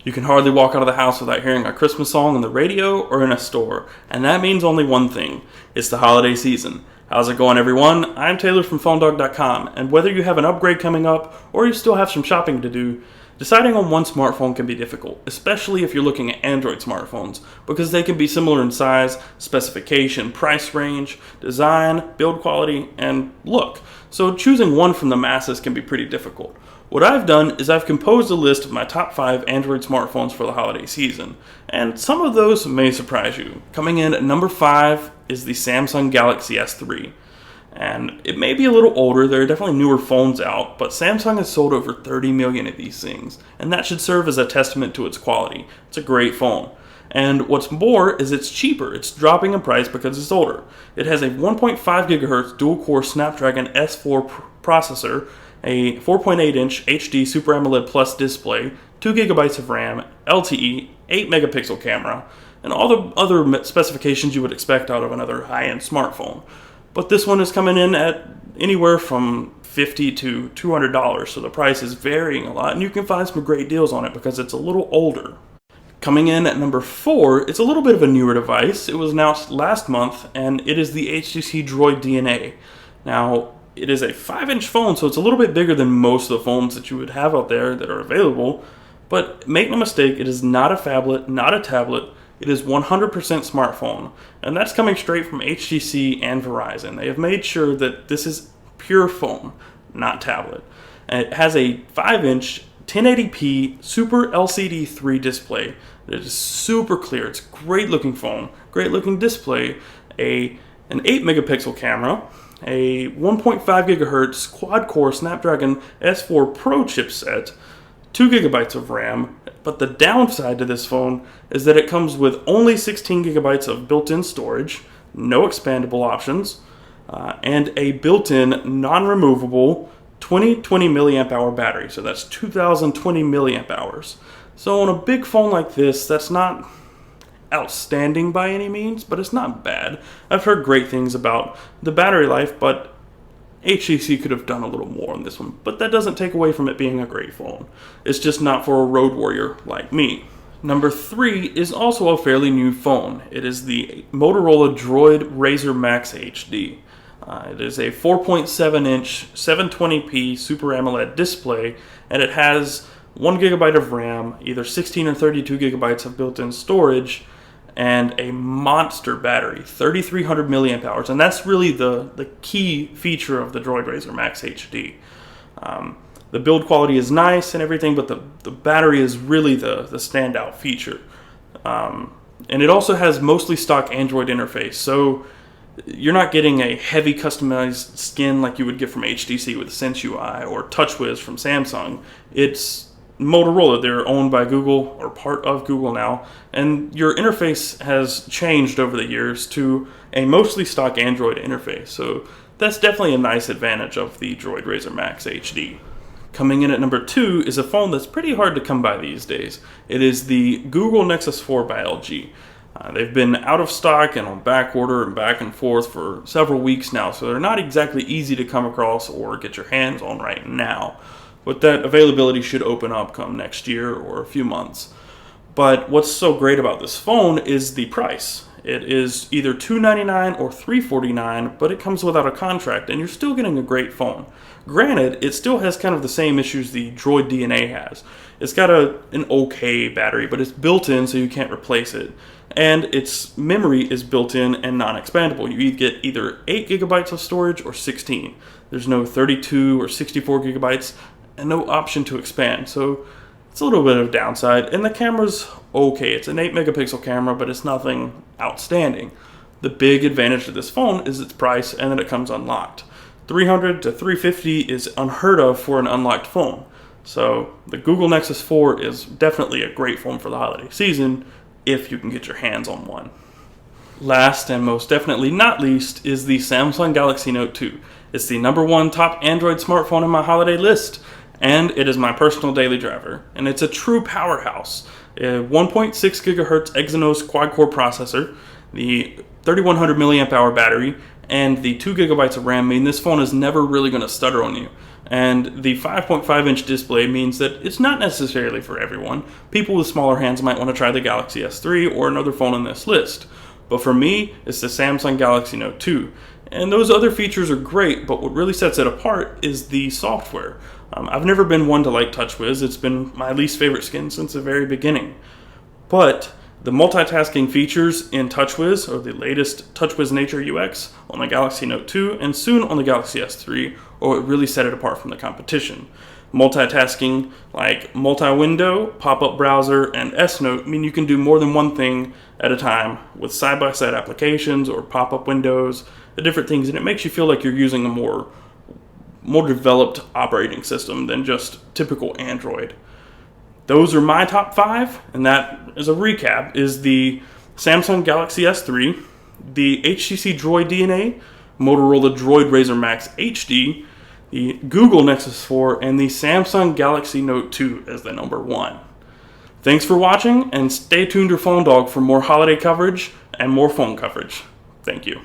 You can hardly walk out of the house without hearing a Christmas song on the radio or in a store, and that means only one thing. It's the holiday season. How's it going, everyone? I'm Taylor from PhoneDog.com, and whether you have an upgrade coming up or you still have some shopping to do, deciding on one smartphone can be difficult, especially if you're looking at Android smartphones, because they can be similar in size, specification, price range, design, build quality, and look. So choosing one from the masses can be pretty difficult. What I've done is I've composed a list of my top 5 Android smartphones for the holiday season, and some of those may surprise you. Coming in at number 5 is the Samsung Galaxy S3. And it may be a little older, there are definitely newer phones out, but Samsung has sold over 30 million of these things, and that should serve as a testament to its quality. It's a great phone. And what's more is it's cheaper. It's dropping in price because it's older. It has a 1.5 GHz dual-core Snapdragon S4 processor, a 4.8-inch HD Super AMOLED Plus display, 2 GB of RAM, LTE, 8 megapixel camera, and all the other specifications you would expect out of another high-end smartphone. But this one is coming in at anywhere from $50 to $200, so the price is varying a lot, and you can find some great deals on it because it's a little older. Coming in at number 4, it's a little bit of a newer device. It was announced last month, and it is the HTC Droid DNA. Now, it is a 5-inch phone, so it's a little bit bigger than most of the phones that you would have out there that are available, but make no mistake, it is not a phablet, not a tablet. It is 100% smartphone, and that's coming straight from HTC and Verizon. They have made sure that this is pure phone, not tablet. And it has a 5-inch 1080p Super LCD 3 display that is super clear. It's a great looking phone, great looking display, an 8 megapixel camera, a 1.5 gigahertz quad-core Snapdragon S4 Pro chipset, 2 gigabytes of RAM, but the downside to this phone is that it comes with only 16 gigabytes of built-in storage, no expandable options, and a built-in non-removable 2020 milliamp hour battery. So that's 2020 milliamp hours. So on a big phone like this, that's not outstanding by any means, but it's not bad. I've heard great things about the battery life, but HTC could have done a little more on this one, but that doesn't take away from it being a great phone. It's just not for a road warrior like me. Number 3 is also a fairly new phone. It is the Motorola Droid Razr Maxx HD. It is a 4.7-inch 720p Super AMOLED display, and it has 1 gigabyte of RAM, either 16 or 32 gigabytes of built-in storage, and a monster battery, 3,300 milliamp hours, and that's really the key feature of the Droid Razr Maxx HD. The build quality is nice and everything, but the battery is really the standout feature. And it also has mostly stock Android interface, so you're not getting a heavy customized skin like you would get from HTC with Sense UI or TouchWiz from Samsung. It's Motorola. They're owned by Google, or part of Google now, and your interface has changed over the years to a mostly stock Android interface, so that's definitely a nice advantage of the Droid Razr Maxx HD. Coming in at number 2 is a phone that's pretty hard to come by these days. It is the Google Nexus 4 by LG. They've been out of stock and on back order and back and forth for several weeks now, so they're not exactly easy to come across or get your hands on right now. But that availability should open up come next year or a few months. But what's so great about this phone is the price. It is either $299 or $349, but it comes without a contract, and you're still getting a great phone. Granted, it still has kind of the same issues the Droid DNA has. It's got an okay battery, but it's built in, so you can't replace it. And its memory is built in and non-expandable. You get either 8 gigabytes of storage or 16. There's no 32 or 64 gigabytes, and no option to expand, so it's a little bit of a downside. And the camera's okay. It's an 8 megapixel camera, but it's nothing outstanding. The big advantage of this phone is its price, and that it comes unlocked. $300 to $350 is unheard of for an unlocked phone. So the Google Nexus 4 is definitely a great phone for the holiday season if you can get your hands on one. Last and most definitely not least is the Samsung Galaxy Note 2. It's the number 1 top Android smartphone on my holiday list, and it is my personal daily driver. And it's a true powerhouse. A 1.6 gigahertz Exynos quad-core processor, the 3,100 milliamp hour battery, and the 2 gigabytes of RAM mean this phone is never really going to stutter on you. And the 5.5-inch display means that it's not necessarily for everyone. People with smaller hands might want to try the Galaxy S3 or another phone on this list. But for me, it's the Samsung Galaxy Note 2. And those other features are great, but what really sets it apart is the software. I've never been one to like TouchWiz. It's been my least favorite skin since the very beginning. But the multitasking features in TouchWiz, or the latest TouchWiz Nature UX on the Galaxy Note 2 and soon on the Galaxy S3, are what really set it apart from the competition. Multitasking like multi-window, pop-up browser, and S-Note mean you can do more than one thing at a time with side-by-side applications or pop-up windows, the different things, and it makes you feel like you're using a more developed operating system than just typical Android. Those are my top 5, and that, as a recap, is the Samsung Galaxy S3, the HTC Droid DNA, Motorola Droid Razr Maxx HD, the Google Nexus 4, and the Samsung Galaxy Note 2 as the number 1. Thanks for watching, and stay tuned to Phone Dog for more holiday coverage and more phone coverage. Thank you.